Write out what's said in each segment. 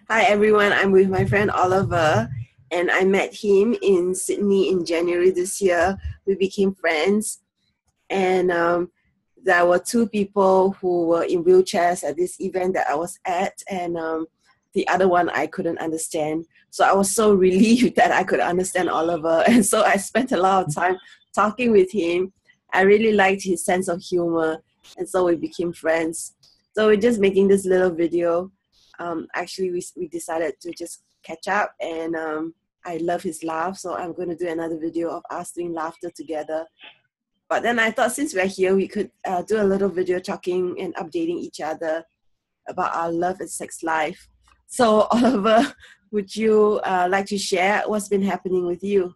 Hi everyone, I'm with my friend Oliver, and I met him in Sydney in January this year. We became friends, and there were two people who were in wheelchairs at this event that I was at, and the other one I couldn't understand. So I was so relieved that I could understand Oliver, and so I spent a lot of time talking with him. I really liked his sense of humor, and so we became friends. So we're just making this little video. Actually, we decided to just catch up, and I love his laugh, so I'm going to do another video of us doing laughter together. But then I thought since we're here, we could do a little video talking and updating each other about our love and sex life. So Oliver, would you like to share what's been happening with you?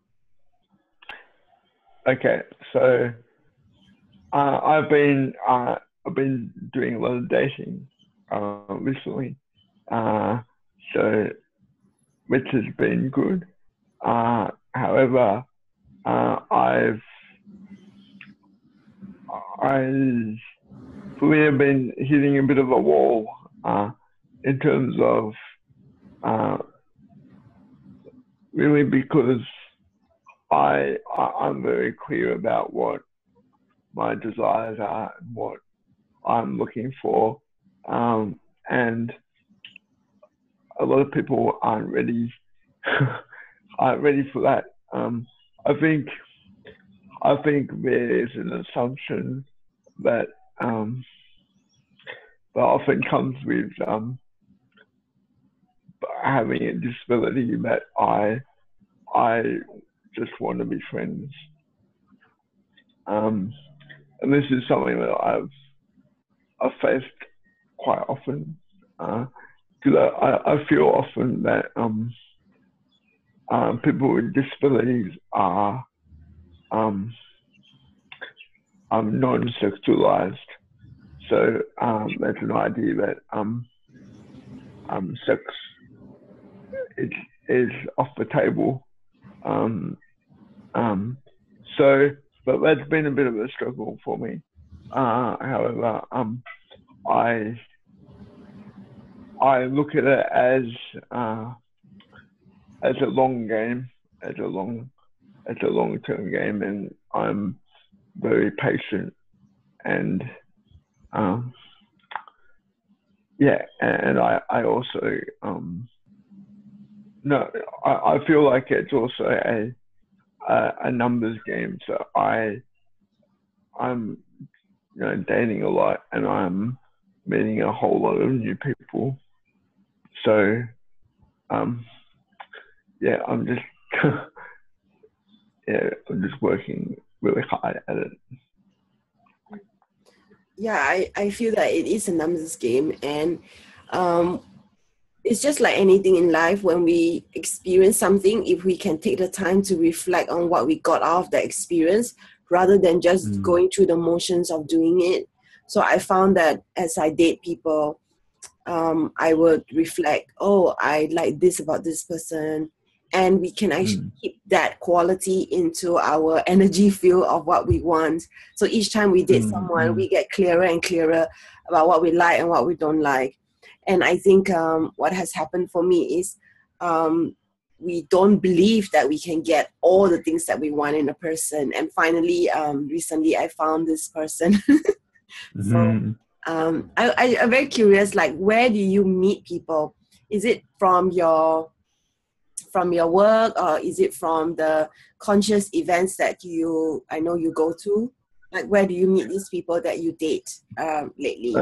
Okay, so I've been doing a lot of dating recently, so which has been good. However, I've been hitting a bit of a wall in terms of really because I'm very clear about what my desires are and what I'm looking for, and a lot of people aren't ready for that. I think there is an assumption that that often comes with having a disability that I just want to be friends. And this is something that I've faced quite often, because I feel often that people with disabilities are non-sexualized. So there's an idea that sex is off the table. But that's been a bit of a struggle for me. However, I look at it as a long game, as a long-term game, and I'm very patient, and and I also I feel like it's also a numbers game. So I'm dating a lot, and I'm meeting a whole lot of new people. So I'm just I'm just working really hard at it. Yeah, I feel that it is a numbers game, and it's just like anything in life. When we experience something, if we can take the time to reflect on what we got out of the experience rather than just going through the motions of doing it. So I found that as I date people, I would reflect, oh, I like this about this person. And we can actually keep that quality into our energy field of what we want. So each time we date someone, we get clearer and clearer about what we like and what we don't like. And I think what has happened for me is we don't believe that we can get all the things that we want in a person. And finally, recently, I found this person. So I'm very curious, like, where do you meet people? Is it from your work, or is it from the conscious events that I know you go to? Like, where do you meet these people that you date lately?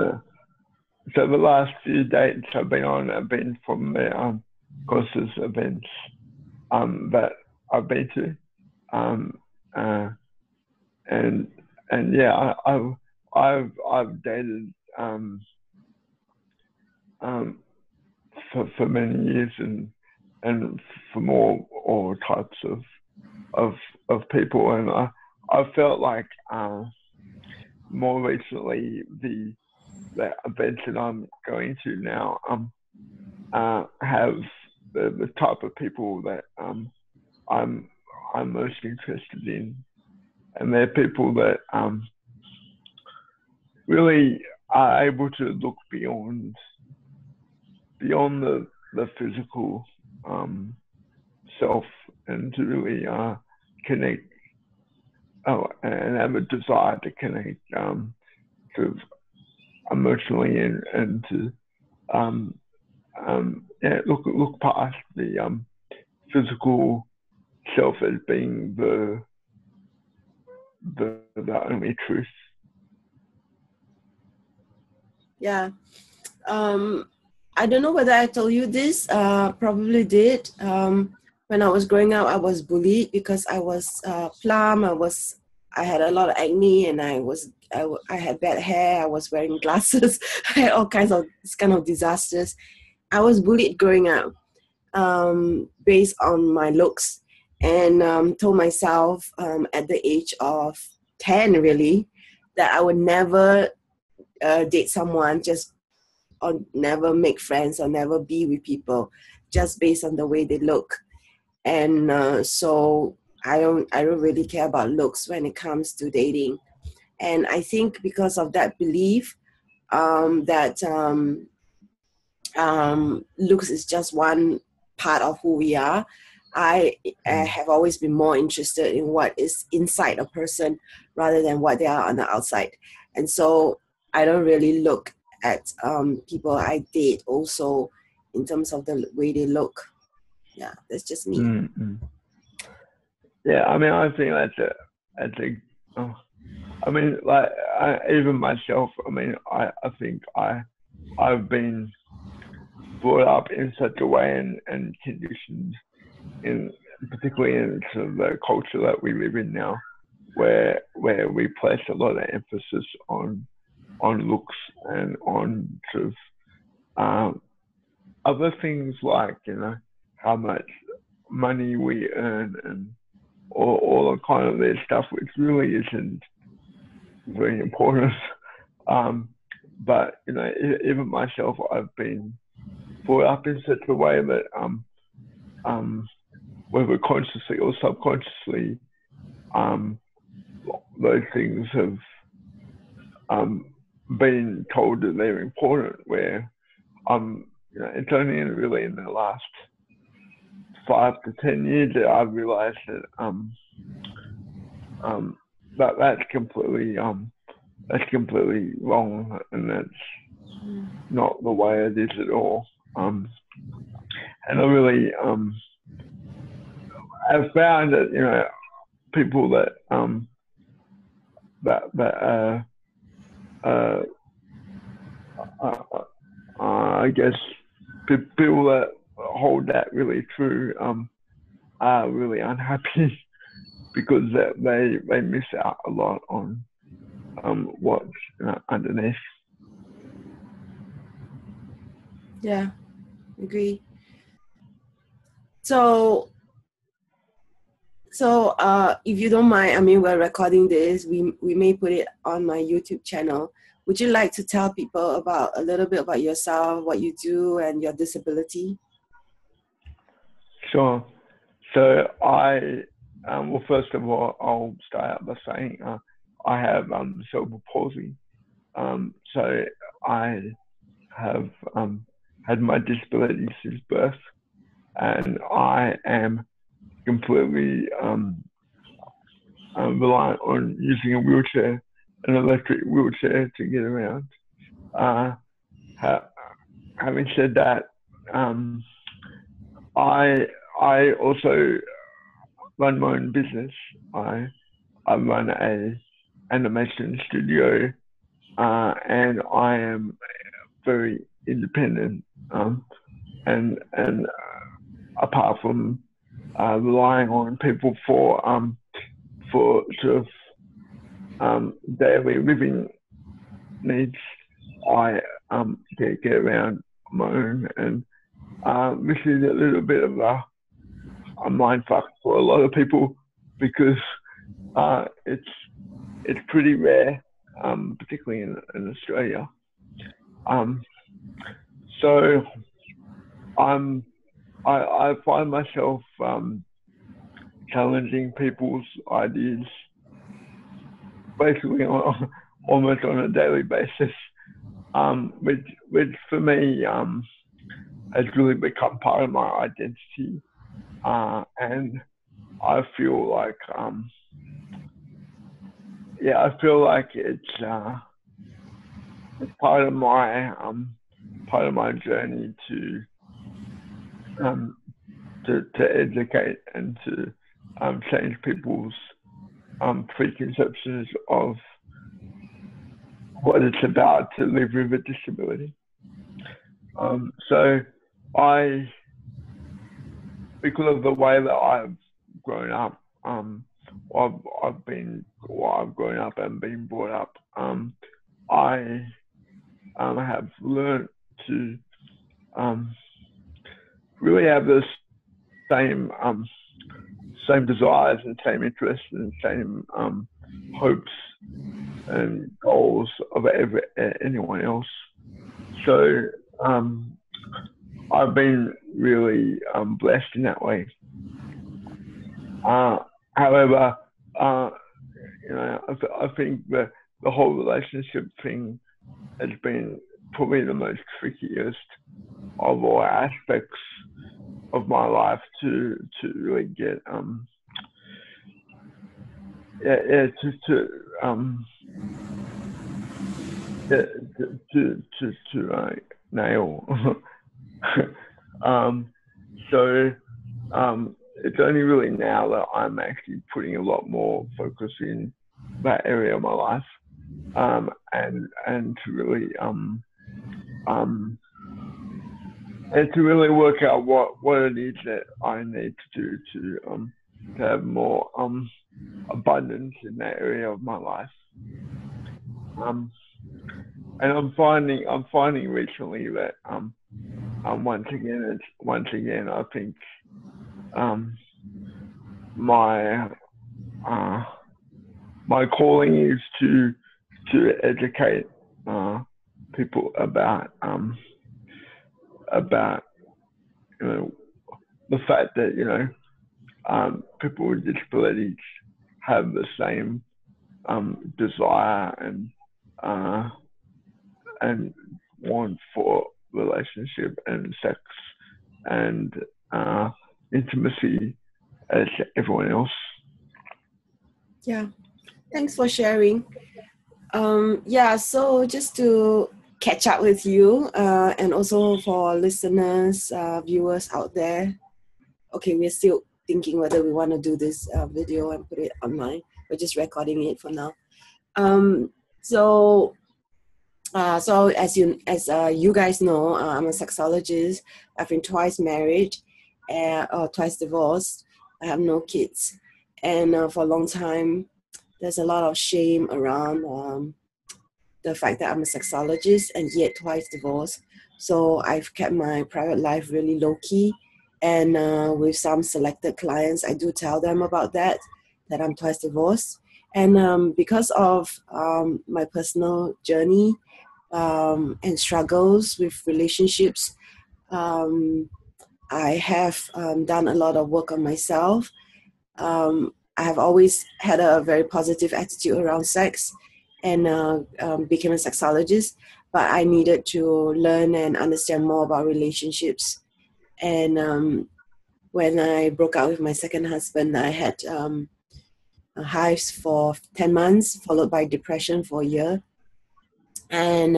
So the last few dates I've been on have been from the conscious events that I've been to, and yeah, I've dated for many years, and from all types of people, and I felt like more recently the events that I'm going to now have the type of people that I'm most interested in, and they're people that really are able to look beyond the physical self, and to really connect, and have a desire to connect sort of emotionally, and to look past the physical self as being the only truth. Yeah. I don't know whether I told you this, probably did. When I was growing up, I was bullied because I was plump. I had a lot of acne, and I had bad hair. I was wearing glasses. I had all kinds of this kind of disasters. I was bullied growing up, based on my looks, and told myself at the age of 10, really, that I would never date someone, or never make friends, or never be with people just based on the way they look. And so I don't really care about looks when it comes to dating. And I think because of that belief, that looks is just one part of who we are, I have always been more interested in what is inside a person rather than what they are on the outside. And so I don't really look at people I date also in terms of the way they look. Yeah, that's just me. Mm-hmm. Yeah, I mean, I think I mean, like, even myself, I mean, I think I've been brought up in such a way, and conditioned in, particularly in sort of the culture that we live in now, where we place a lot of emphasis on looks, and on sort of other things, like, how much money we earn, and all the kind of this stuff, which really isn't very important. But even myself, I've been brought up in such a way that whether consciously or subconsciously, those things have been told that they're important. Where it's only really in the last 5 to 10 years that I've realised that that's completely wrong, and that's not the way it is at all. And I really have found that people that I guess people that hold that really true are really unhappy because they miss out a lot on what's underneath. Yeah, agree. So if you don't mind, I mean, we're recording this. We may put it on my YouTube channel. Would you like to tell people a little bit about yourself, what you do, and your disability? Sure. So well, first of all, I'll start out by saying I have cerebral palsy. So I have had my disability since birth, and I am completely reliant on using a wheelchair, an electric wheelchair, to get around. Having said that, I also run my own business. I run a animation studio, and I am very independent. And apart from relying on people for sort of daily living needs, I get around on my own. And this is a little bit of a mindfuck for a lot of people, because it's pretty rare, particularly in Australia. So I find myself challenging people's ideas basically almost on a daily basis, which for me has really become part of my identity, and I feel like it's part of my journey to educate and to change people's preconceptions of what it's about to live with a disability. So because of the way that I've grown up, I've grown up and been brought up, I have learned to really have the same desires and same interests and same hopes and goals of anyone else. So I've been really blessed in that way. However, I think the whole relationship thing has been probably the most trickiest of all aspects of my life to really get nail. So it's only really now that I'm actually putting a lot more focus in that area of my life, and to really and to really work out what it is that I need to do to have more abundance in that area of my life. And I'm finding recently that once again I think my calling is to educate people about the fact that people with disabilities have the same desire and want for relationship and sex and intimacy as everyone else. Yeah, thanks for sharing. So just to catch up with you and also for listeners, viewers out there. Okay, we're still thinking whether we want to do this video and put it online. We're just recording it for now. So as you guys know, I'm a sexologist. I've been twice married or twice divorced. I have no kids, and for a long time, there's a lot of shame around the fact that I'm a sexologist and yet twice divorced. So I've kept my private life really low key, and with some selected clients, I do tell them about that I'm twice divorced, and because of my personal journey. And struggles with relationships. I have done a lot of work on myself. I have always had a very positive attitude around sex and became a sexologist, but I needed to learn and understand more about relationships. And when I broke up with my second husband, I had hives for 10 months, followed by depression for a year. And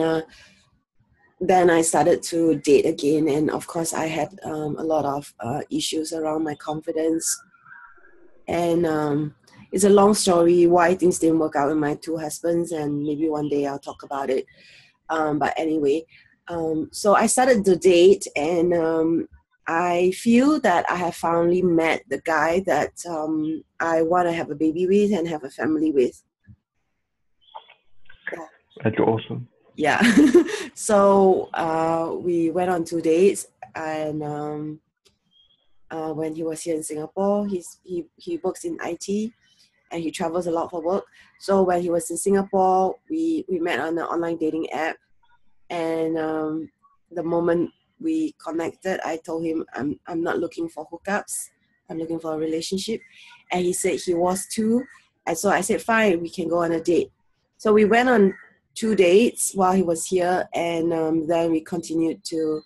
then I started to date again, and of course I had a lot of issues around my confidence, and it's a long story why things didn't work out with my two husbands, and maybe one day I'll talk about it, but anyway, so I started to date, and I feel that I have finally met the guy that I want to have a baby with and have a family with. That's awesome. Yeah. So we went on 2 dates, and when he was here in Singapore, he works in IT and he travels a lot for work. So when he was in Singapore, we met on an online dating app, and the moment we connected, I told him I'm not looking for hookups, I'm looking for a relationship, and he said he was too, and so I said fine, we can go on a date. So we went on 2 dates while he was here, and then we continued to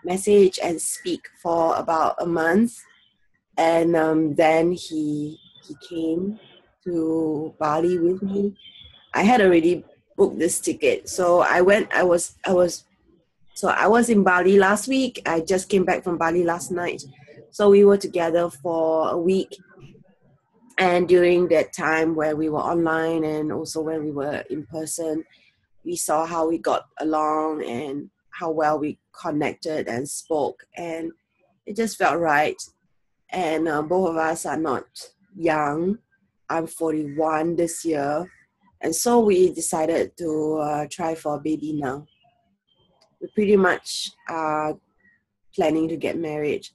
message and speak for about a month. And then he came to Bali with me. I had already booked this ticket. So I was in Bali last week. I just came back from Bali last night. So we were together for a week. And during that time where we were online and also when we were in person, we saw how we got along and how well we connected and spoke. And it just felt right. And both of us are not young. I'm 41 this year. And so we decided to try for a baby now. We pretty much are planning to get married.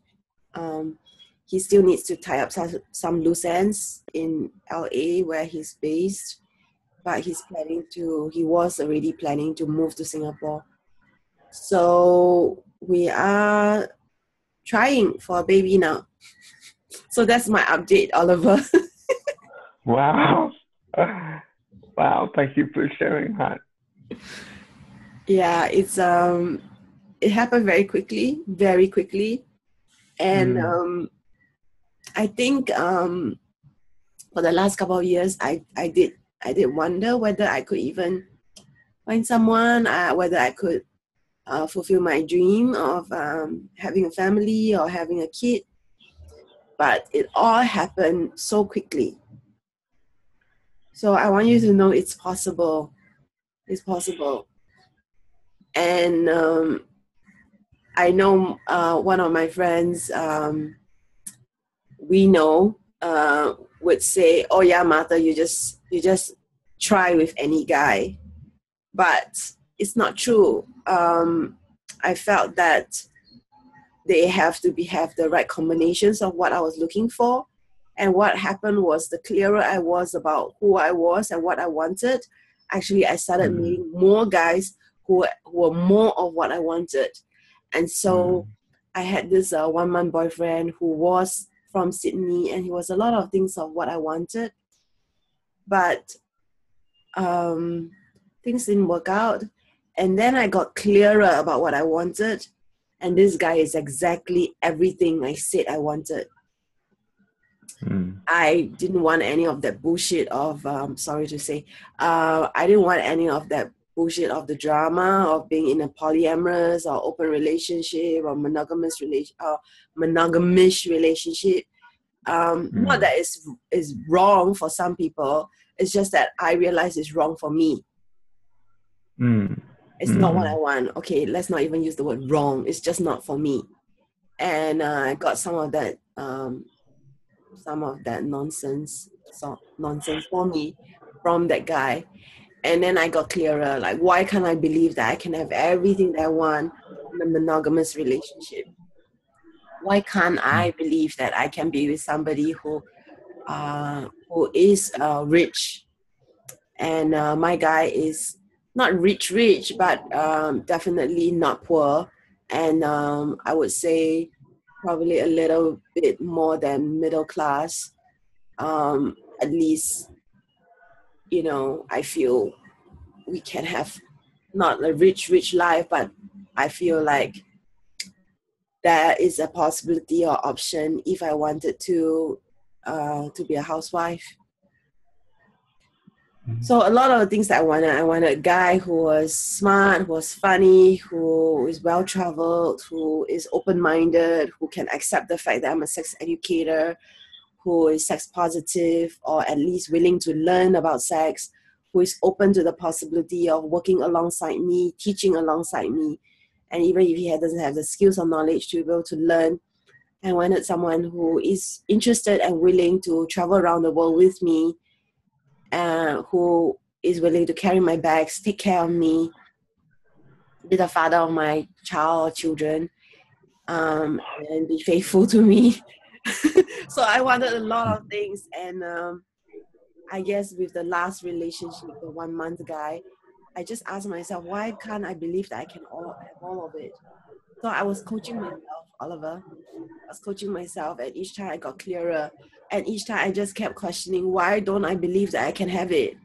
He still needs to tie up some loose ends in LA where he's based, but he was already planning to move to Singapore. So we are trying for a baby now. So that's my update, Oliver. Wow. Wow, thank you for sharing that. Yeah, it happened very quickly. And I think for the last couple of years, I did wonder whether I could even find someone, whether I could fulfill my dream of having a family or having a kid. But it all happened so quickly. So I want you to know it's possible. It's possible. And I know one of my friends we know would say, "Oh yeah, Martha, you just try with any guy," but it's not true. I felt that they have to have the right combinations of what I was looking for, and what happened was the clearer I was about who I was and what I wanted. Actually, I started meeting more guys who were more of what I wanted, and so I had this 1 month boyfriend who was from Sydney, and he was a lot of things of what I wanted, but things didn't work out. And then I got clearer about what I wanted, and this guy is exactly everything I said I wanted. I didn't want any of that bullshit of sorry to say, I didn't want any of that bullshit of the drama of being in a polyamorous or open relationship or monogamous relationship. Not that is wrong for some people. It's just that I realize it's wrong for me. It's not what I want. Okay, let's not even use the word wrong. It's just not for me. And I got some of that nonsense for me from that guy. And then I got clearer, like, why can't I believe that I can have everything that I want in a monogamous relationship? Why can't I believe that I can be with somebody who is rich? And my guy is not rich, but definitely not poor. And I would say probably a little bit more than middle class. At least, I feel we can have not a rich life, but I feel like there is a possibility or option if I wanted to be a housewife. So a lot of the things that I wanted a guy who was smart, who was funny, who is well-traveled, who is open-minded, who can accept the fact that I'm a sex educator, who is sex positive, or at least willing to learn about sex, who is open to the possibility of working alongside me, teaching alongside me. And even if he doesn't have the skills or knowledge to be able to learn, I wanted someone who is interested and willing to travel around the world with me, who is willing to carry my bags, take care of me, be the father of my children, and be faithful to me. So I wanted a lot of things. And I guess with the last relationship, the 1 month guy, I just asked myself, why can't I believe that I can have all of it? So I was coaching myself, Oliver. I was coaching myself, and each time I got clearer. And each time I just kept questioning, why don't I believe that I can have it?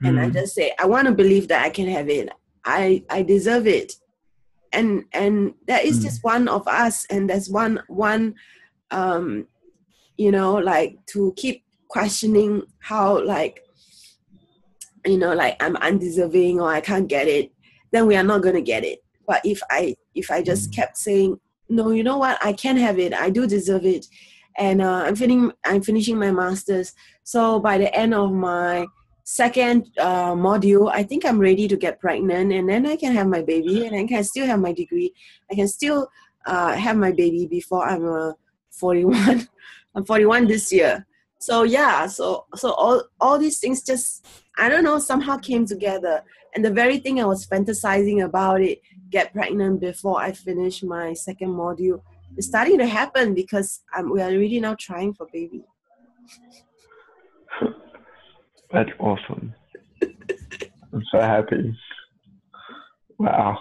And I just say, I want to believe that I can have it. I deserve it. and that is just one of us, and there's one you know, like to keep questioning how, like, you know, like I'm undeserving or I can't get it, then we are not going to get it. But if I just kept saying, no, you know what, I can have it, I do deserve it, and I'm finishing my master's, so by the end of my second module, I think I'm ready to get pregnant, and then I can have my baby, and I can still have my degree. I can still have my baby before I'm 41. I'm 41 this year. So yeah, so all these things just, I don't know, somehow came together. And the very thing I was fantasizing about it, get pregnant before I finish my second module, is starting to happen because we are really now trying for baby. That's awesome. I'm so happy. Wow.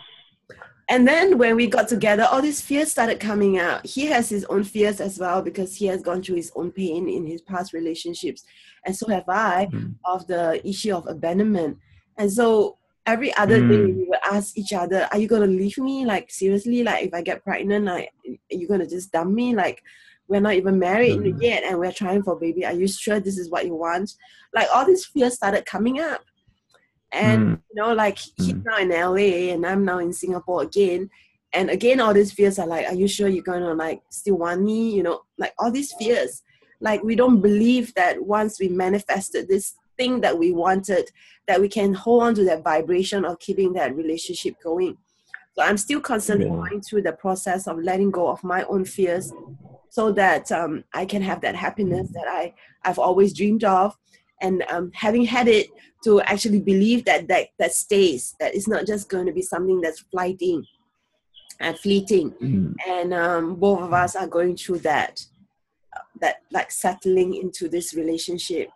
And then when we got together, all these fears started coming out. He has his own fears as well because he has gone through his own pain in his past relationships. And so have I, of the issue of abandonment. And so every other day we would ask each other, are you going to leave me? Like, seriously, like if I get pregnant, like, are you going to just dump me? Like, we're not even married yet and we're trying for a baby. Are you sure this is what you want? Like, all these fears started coming up. And, you know, like he's now in LA and I'm now in Singapore again. And again, all these fears are like, are you sure you're going to like still want me? You know, like all these fears. Like we don't believe that once we manifested this thing that we wanted, that we can hold on to that vibration of keeping that relationship going. So I'm still constantly going through the process of letting go of my own fears so that I can have that happiness that I've always dreamed of. And having had it, to actually believe that stays, that it's not just going to be something that's fleeting. And both of us are going through that like settling into this relationship.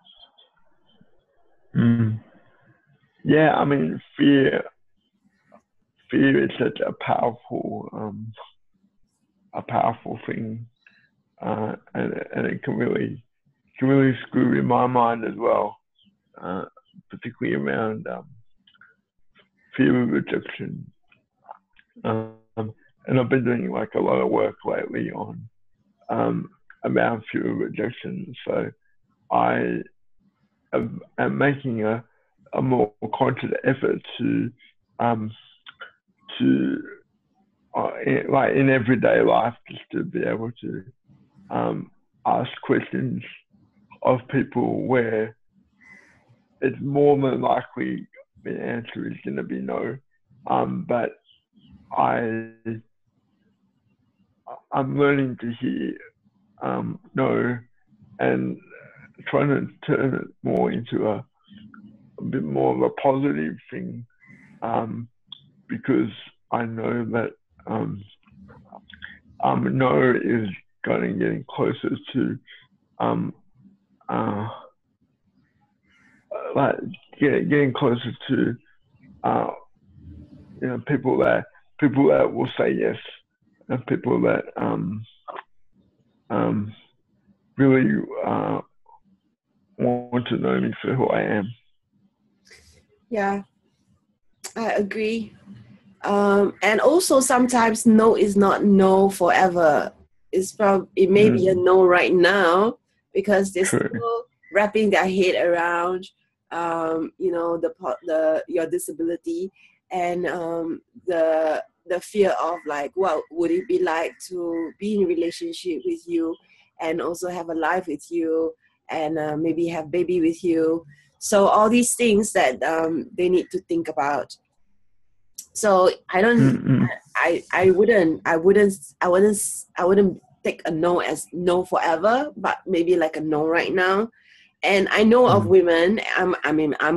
Yeah, I mean, fear is such a powerful thing, and it can really screw in my mind as well, particularly around fear of rejection. And I've been doing like a lot of work lately on around fear of rejection. So I am making a more conscious effort to like in everyday life, just to be able to ask questions of people where it's more than likely the answer is going to be no, but I'm learning to hear no and trying to turn it more into a bit more of a positive thing, because I know that no is getting closer to like getting closer to you know, people that will say yes, and people that really want to know me for who I am. Yeah, I agree. And also sometimes no is not no forever. It may be a no right now because they're still wrapping their head around you know, your disability and the fear of like, what would it be like to be in a relationship with you and also have a life with you and maybe have baby with you. So all these things that they need to think about. So I don't, I wouldn't take a no as no forever, but maybe like a no right now. And I know of women, I'm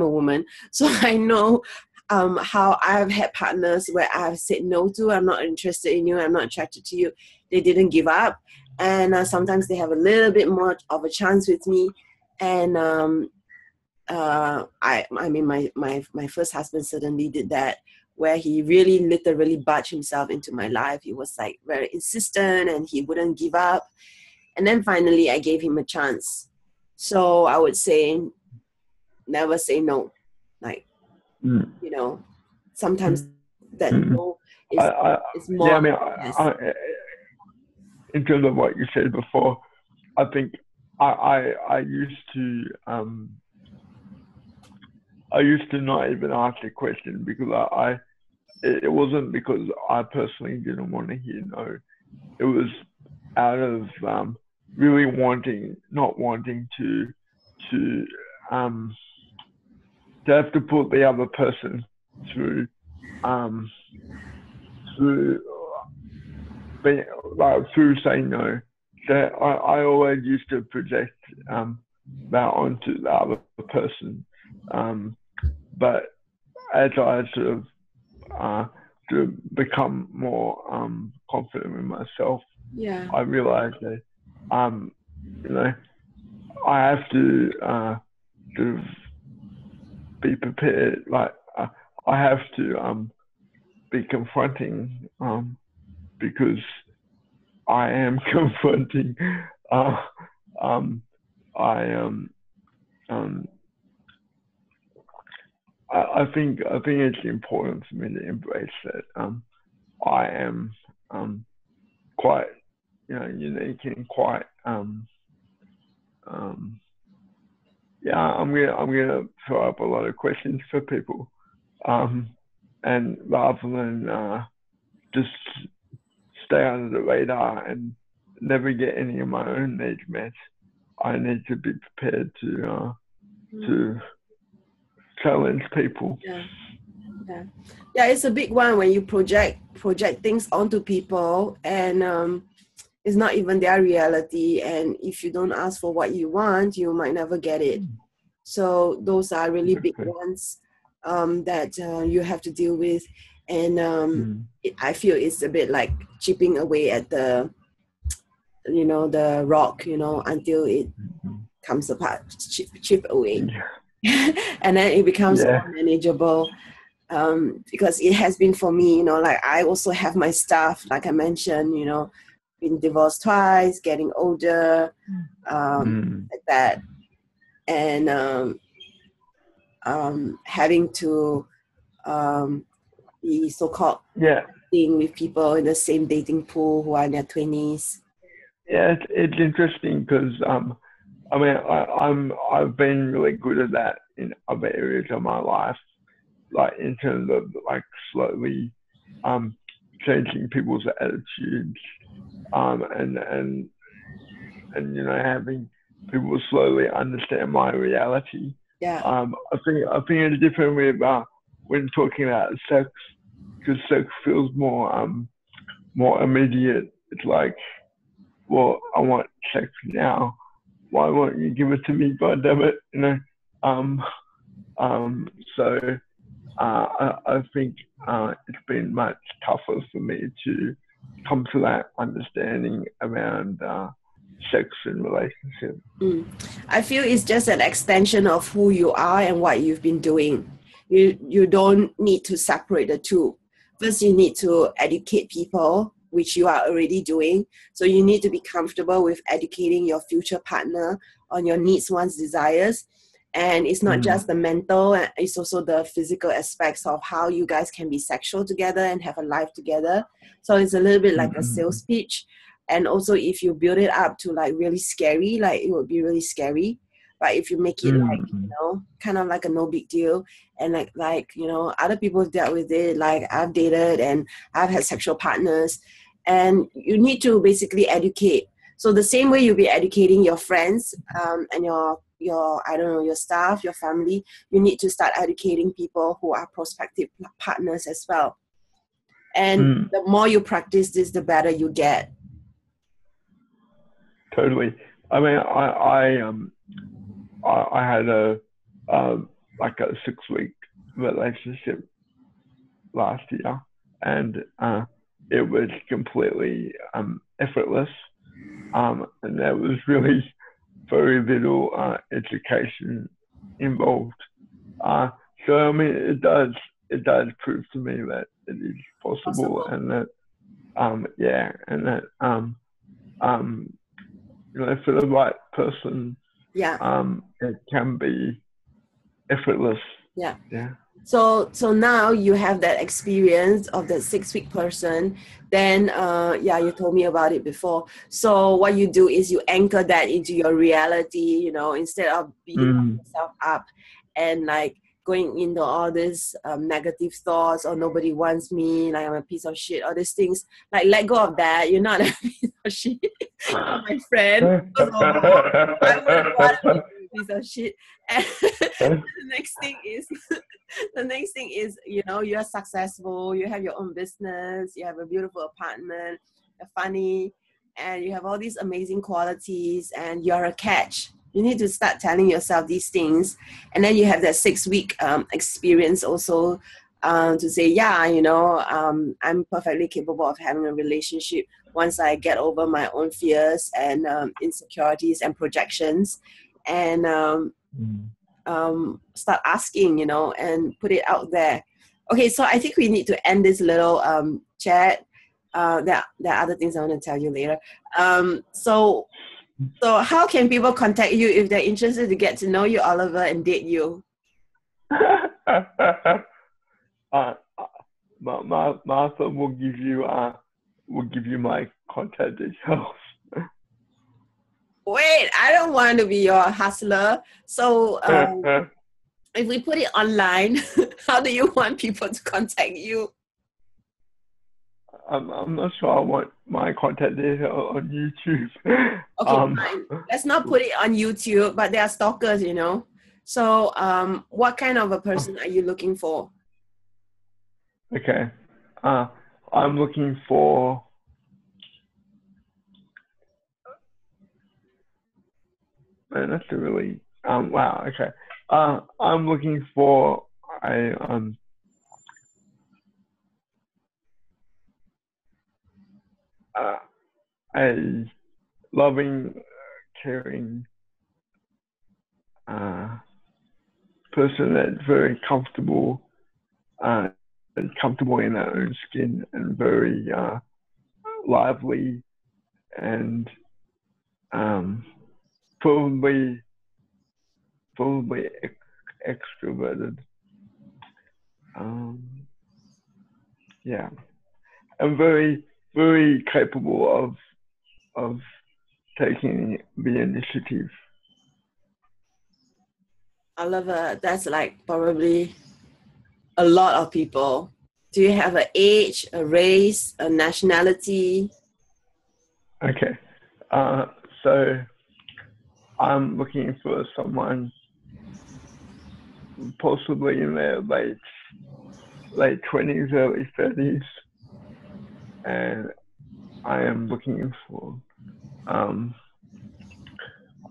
a woman, so I know how I've had partners where I've said no to, I'm not interested in you, I'm not attracted to you. They didn't give up. And sometimes they have a little bit more of a chance with me. And I mean, my first husband certainly did that, where he really literally barged himself into my life. He was like very insistent and he wouldn't give up. And then finally I gave him a chance. So I would say never say no. Like, you know, sometimes that no It's it's more. Yeah, I mean, Yes. in terms of what you said before, I think I used to not even ask the question because it wasn't because I personally didn't want to hear no. It was out of really not wanting to have to put the other person through through being through saying no. That I always used to project that onto the other person, but as I sort of to become more confident in myself, Yeah. I realized that you know, I have to sort of be prepared. Like I have to be confronting because I am confronting. I think it's important for me to embrace that I am quite unique and quite yeah. I'm gonna throw up a lot of questions for people, and rather than just stay under the radar and never get any of my own needs met, I need to be prepared to challenge people. Yeah, it's a big one when you project things onto people, and it's not even their reality, and if you don't ask for what you want, you might never get it. So those are really big ones that you have to deal with, and I feel it's a bit like chipping away at the the rock, until it comes apart, chip away. And then it becomes more manageable, because it has been for me, like I also have my stuff, like I mentioned, been divorced twice, getting older, like that, and having to be so-called dating with people in the same dating pool who are in their 20s. Yeah, it's interesting because I mean, I've been really good at that in other areas of my life, like in terms of like slowly changing people's attitudes, and having people slowly understand my reality. Yeah. I think it's different with when talking about sex, because sex feels more immediate. It's like, well, I want sex now. Why won't you give it to me? God damn it, So I think it's been much tougher for me to come to that understanding around sex and relationship. I feel it's just an extension of who you are and what you've been doing. You don't need to separate the two. First, you need to educate people, which you are already doing. So you need to be comfortable with educating your future partner on your needs, wants, desires. And it's not just the mental, it's also the physical aspects of how you guys can be sexual together and have a life together. So it's a little bit like a sales pitch. And also if you build it up to like really scary, like it would be really scary. But if you make it like, kind of like a no big deal, and like other people have dealt with it, like I've dated and I've had sexual partners, and you need to basically educate. So the same way you'll be educating your friends and your I don't know, your staff, your family, you need to start educating people who are prospective partners as well. And the more you practice this, the better you get. Totally. I mean, I had a 6-week relationship last year, and it was completely effortless, and there was really very little education involved. So I mean, it does prove to me that it is possible, and that for the right person, it can be effortless. Yeah. So now you have that experience of that 6-week person. Then yeah, you told me about it before. So what you do is you anchor that into your reality, you know, instead of beating yourself up and like going into all these negative thoughts, or nobody wants me, like I'm a piece of shit, all these things. Like, let go of that. You're not a piece of shit. You're my friend. First of all, I wouldn't want to be a piece of shit. And the next thing is the next thing is, you know, you're successful, you have your own business, you have a beautiful apartment, you're funny, and you have all these amazing qualities, and you're a catch. You need to start telling yourself these things. And then you have that 6-week experience also, to say, yeah, you know, I'm perfectly capable of having a relationship once I get over my own fears and insecurities and projections. And start asking, you know, and put it out there. Okay, so I think we need to end this little chat. There are other things I want to tell you later. So how can people contact you if they're interested to get to know you, Oliver, and date you? Martha will give you my contact details. Wait, I don't want to be your hustler. So if we put it online, how do you want people to contact you? I'm not sure I want my contact details on YouTube. Okay, fine. Let's not put it on YouTube, but there are stalkers, you know. So what kind of a person are you looking for? Okay. I'm looking for man, that's a really wow, okay. I'm looking for a loving, caring person that's very comfortable in their own skin, and very lively, and probably extroverted. Yeah, and very capable of taking the initiative. Oliver, that's like probably a lot of people. Do you have an age, a race, a nationality? Okay. So I'm looking for someone possibly in their late 20s, early 30s, and I am looking for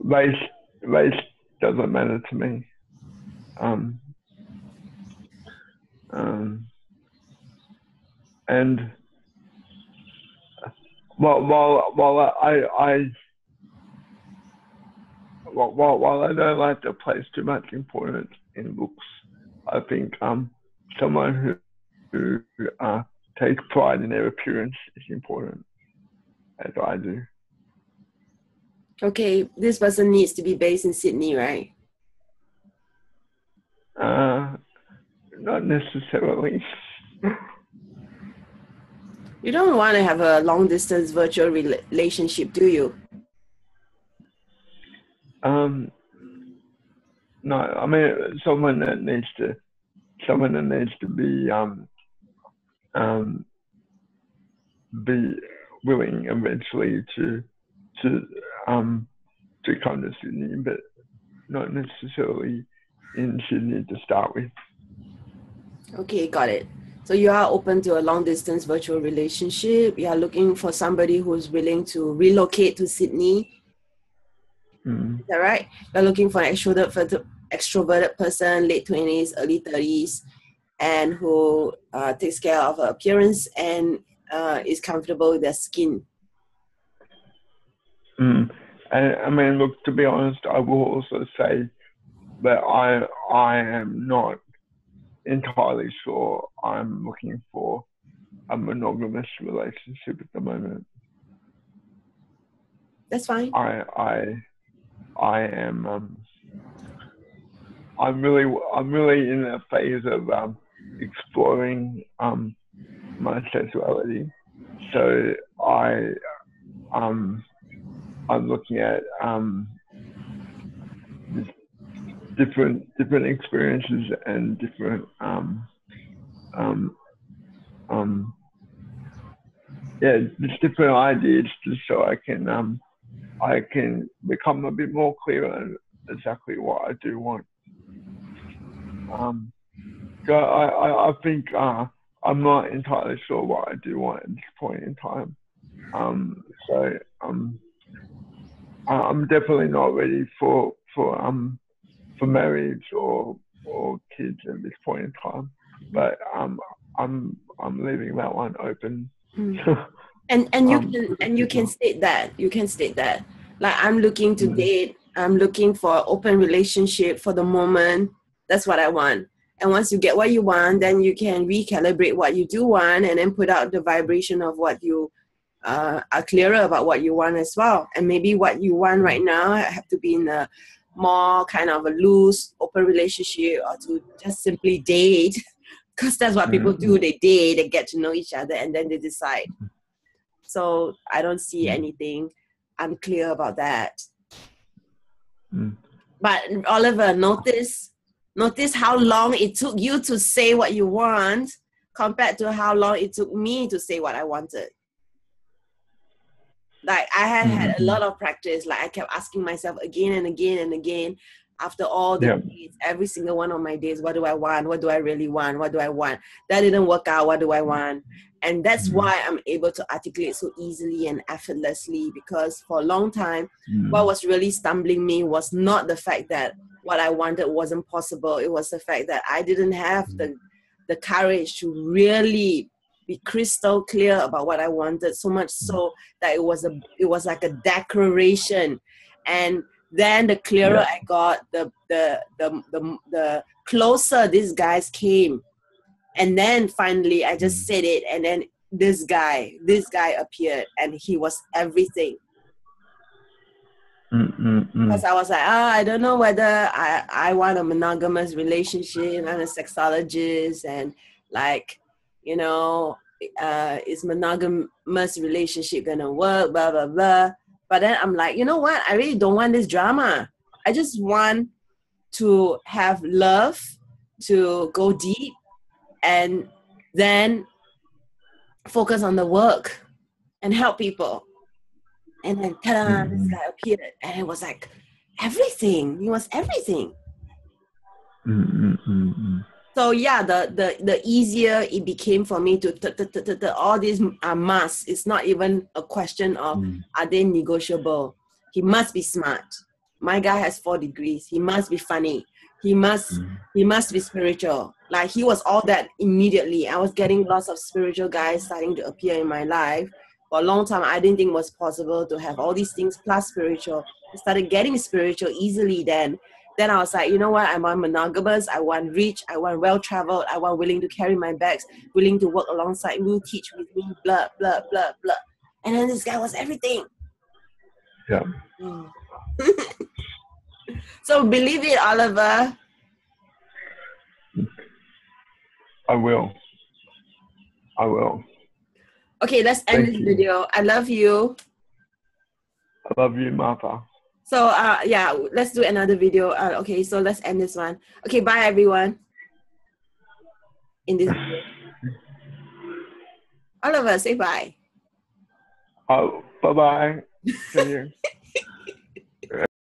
race. Race doesn't matter to me. And while I don't like to place too much importance in looks, I think someone who takes pride in their appearance is important, as I do. Okay, this person needs to be based in Sydney, right? Not necessarily. You don't want to have a long distance virtual relationship, do you? No, I mean someone that needs to be willing eventually to come to Sydney, but not necessarily in Sydney to start with. Okay, got it. So you are open to a long distance virtual relationship. You are looking for somebody who's willing to relocate to Sydney. Is that right? You're looking for an extroverted person, late 20s, early 30s, and who takes care of her appearance and is comfortable with their skin. I mean, look, to be honest, I will also say that I am not entirely sure I'm looking for a monogamous relationship at the moment. That's fine. I am I'm really in a phase of exploring my sexuality. So I'm looking at different experiences and different just different ideas, just so I can become a bit more clear on exactly what I do want. So I think I'm not entirely sure what I do want at this point in time. So I'm definitely not ready for marriage or kids at this point in time. But I'm leaving that one open. And you can state that. You can state that. Like, I'm looking to date. I'm looking for an open relationship for the moment. That's what I want. And once you get what you want, then you can recalibrate what you do want, and then put out the vibration of what you are clearer about what you want as well. And maybe what you want right now have to be in a more kind of a loose, open relationship, or to just simply date, because that's what people do. They date, they get to know each other, and then they decide. So I don't see anything unclear about that. But Oliver, notice how long it took you to say what you want compared to how long it took me to say what I wanted. Like, I had a lot of practice. Like, I kept asking myself again and again and again, after all the days, every single one of my days, what do I want? What do I really want? What do I want? That didn't work out. What do I want? And that's why I'm able to articulate so easily and effortlessly, because for a long time, what was really stumbling me was not the fact that what I wanted wasn't possible. It was the fact that I didn't have the courage to really be crystal clear about what I wanted, so much so that it was like a declaration. And then the clearer I got, the closer these guys came. And then finally I just said it, and then this guy appeared, and he was everything. Because I was like, I don't know whether I want a monogamous relationship. I'm a sexologist, and like, you know, is monogamous relationship gonna work, blah blah blah. But then I'm like, you know what, I really don't want this drama. I just want to have love, to go deep, and then focus on the work and help people. And then ta-da, this guy appeared, and it was like everything. He was everything. So yeah, the easier it became for me to all these are musts. It's not even a question of are they negotiable. He must be smart. My guy has 4 degrees. He must be funny. He must be spiritual. Like, he was all that immediately. I was getting lots of spiritual guys starting to appear in my life. For a long time, I didn't think it was possible to have all these things plus spiritual. I started getting spiritual easily then. Then I was like, you know what? I want monogamous. I want rich. I want well-traveled. I want willing to carry my bags, willing to work alongside me, teach with me, blah, blah, blah, blah. And then this guy was everything. Yeah. So believe it, Oliver. I will. Okay, let's end this video. I love you. I love you, Martha. So yeah, let's do another video. Okay, so let's end this one. Okay, bye everyone. In this video. Oliver, say bye. Oh, bye-bye. See you.